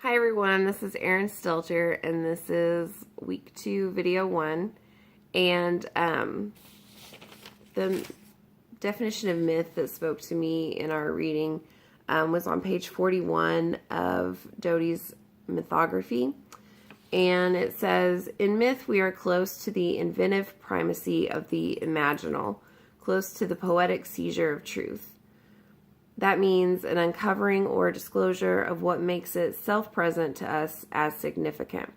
Hi everyone, this is Erin Stelter, and this is week 2, video 1. And the definition of myth that spoke to me in our reading was on page 41 of Doty's mythography. And it says, in myth we are close to the inventive primacy of the imaginal, close to the poetic seizure of truth. That means an uncovering or disclosure of what makes it self-present to us as significant.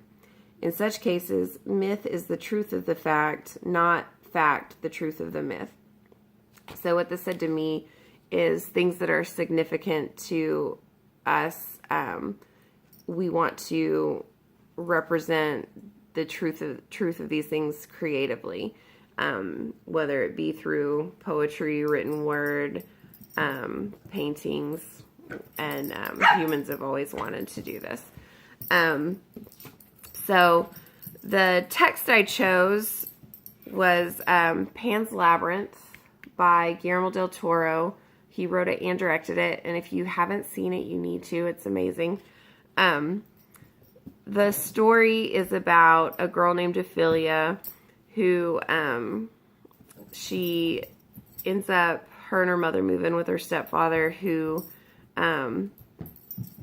In such cases, myth is the truth of the fact, not fact the truth of the myth. So what this said to me is things that are significant to us, we want to represent the truth of these things creatively, whether it be through poetry, written word, paintings, and humans have always wanted to do this. So the text I chose was Pan's Labyrinth by Guillermo del Toro. He wrote it and directed it, and if you haven't seen it, you need to. It's amazing. The story is about a girl named Ophelia who she ends up, her and her mother move in with her stepfather, who, in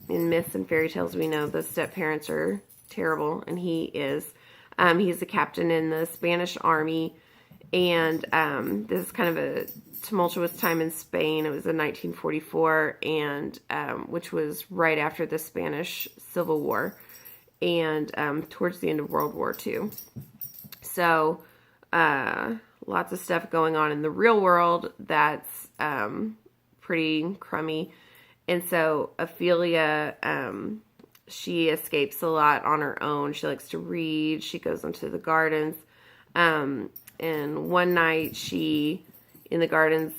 myths and fairy tales, we know the step-parents are terrible, and he is. He's a captain in the Spanish army, and this is kind of a tumultuous time in Spain. It was in 1944, and which was right after the Spanish Civil War, and towards the end of World War II. So, lots of stuff going on in the real world that's pretty crummy. And so Ophelia, she escapes a lot on her own. She likes to read. She goes into the gardens. And one night she, in the gardens,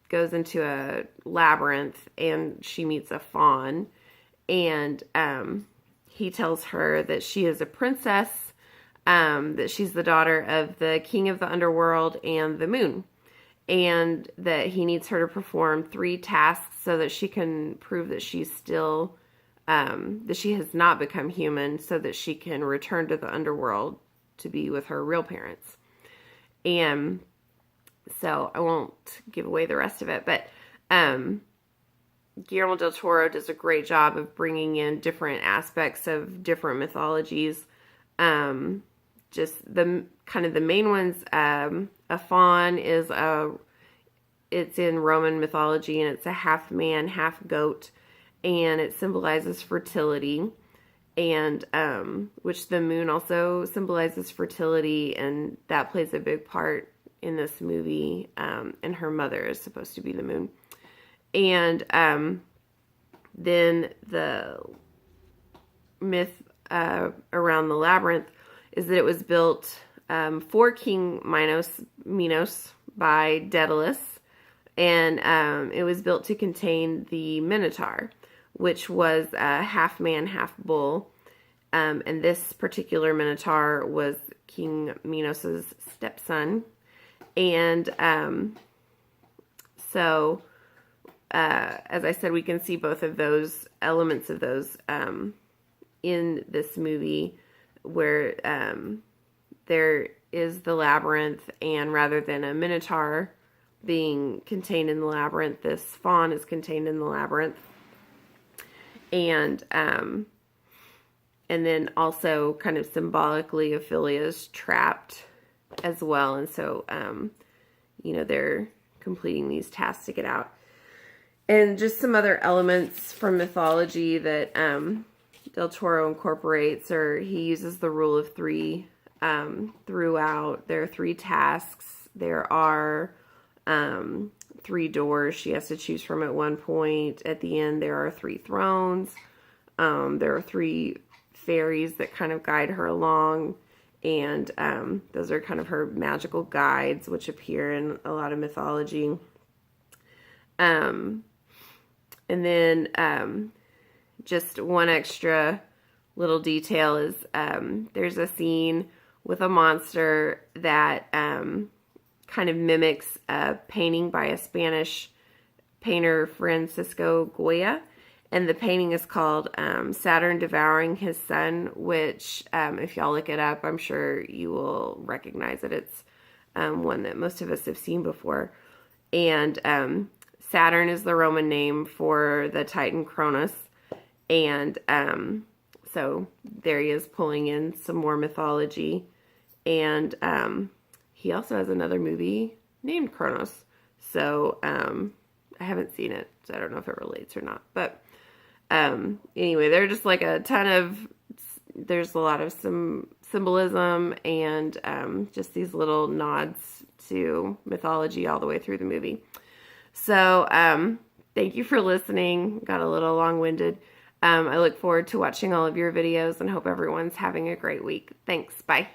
goes into a labyrinth and she meets a faun. And he tells her that she is a princess, that she's the daughter of the king of the underworld and the moon, and that he needs her to perform 3 tasks so that she can prove that she's still, that she has not become human, so that she can return to the underworld to be with her real parents. And so I won't give away the rest of it, but Guillermo del Toro does a great job of bringing in different aspects of different mythologies. Just the kind of the main ones, a faun is it's in Roman mythology, and it's a half man, half goat, and it symbolizes fertility, and which the moon also symbolizes fertility, and that plays a big part in this movie, and her mother is supposed to be the moon. And then the myth around the labyrinth is that it was built for King Minos by Daedalus, and it was built to contain the Minotaur, which was a half man, half bull, and this particular Minotaur was King Minos's stepson. And so as I said, we can see both of those elements of those in this movie, where there is the labyrinth, and rather than a minotaur being contained in the labyrinth, this faun is contained in the labyrinth. And then also kind of symbolically, Ophelia's trapped as well, and so they're completing these tasks to get out. And just some other elements from mythology that Del Toro incorporates, or he uses the rule of 3 throughout. There are 3 tasks. There are 3 doors she has to choose from at one point. At the end, there are 3 thrones. There are 3 fairies that kind of guide her along, and those are kind of her magical guides, which appear in a lot of mythology. And then just one extra little detail is there's a scene with a monster that kind of mimics a painting by a Spanish painter, Francisco Goya. And the painting is called Saturn Devouring His Son, which if y'all look it up, I'm sure you will recognize it. It's one that most of us have seen before. And Saturn is the Roman name for the Titan Cronus. And so there he is pulling in some more mythology. And he also has another movie named Kronos. So I haven't seen it, so I don't know if it relates or not. But anyway, they're just like there's a lot of some symbolism and just these little nods to mythology all the way through the movie. So thank you for listening. Got a little long-winded. I look forward to watching all of your videos and hope everyone's having a great week. Thanks. Bye.